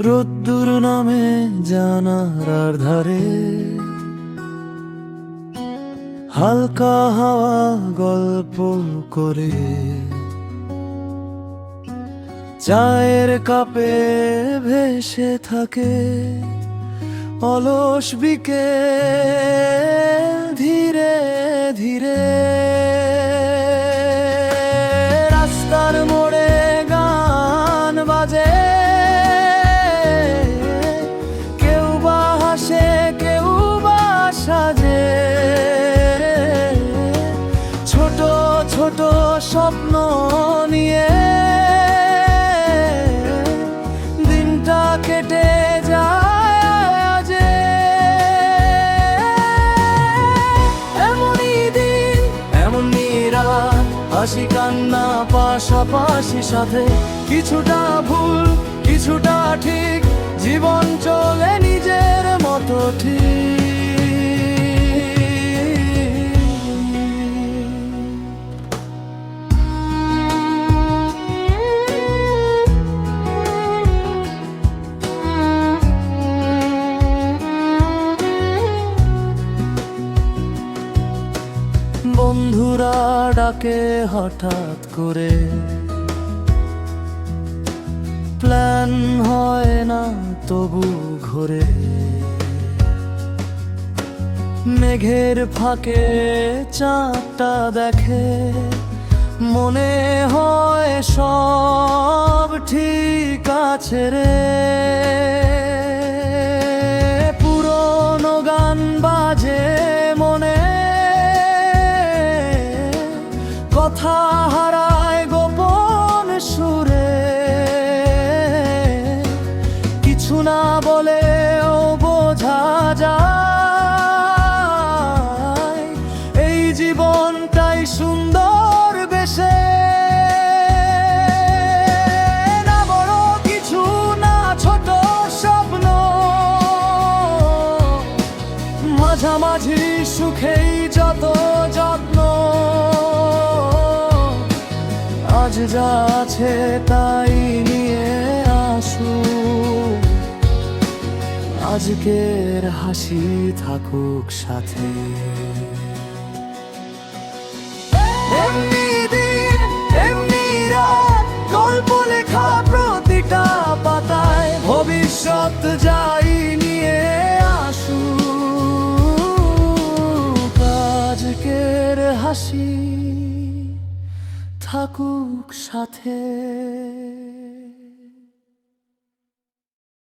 রোদ্দুর নামে জানালার ধারে হালকা হাওয়া গল্প করে, চায়ের কাপে ভেসে থাকে অলস বিকেল ধীরে ধীরে। রাস্তার মোড়ে গান বাজে, কেউ বা হাসে কেউ বা সাজে, ছোট ছোট স্বপ্ন নিয়ে দিনটা কেটে যায় আজে। এমনই দিন এমনই রাত, হাসি কান্না পাশাপাশি, সাথে কিছুটা ভুল কিছুটা ঠিক, জীবন চলে নিজের মতো ঠিক। বন্ধুরা ডাকে হঠাৎ করে, প্ল্যান হয় না তবু ঘোরে, মেঘের ফাঁকে চাঁদটা দেখে, মনে হয় সব ঠিক আছে রে। পুরনো গান বাজে মনে, কথা হারায় গোপন সুরে, কিছু না বলেও বোঝা যায় এই জীবনটাই সুন্দর বেশে। না বড় কিছু না ছোট স্বপ্ন, মাঝামাঝি সুখেই যত যত্ন, আজ যা আছে তাই নিয়ে আসু, আজকের হাসি থাকুক সাথে। এমনি দিন এমনি রাত, গল্প লেখা প্রতিটা পাতায়, ভবিষ্যৎ যাই নিয়ে আসু, আজকের হাসি থাকুক সাথে।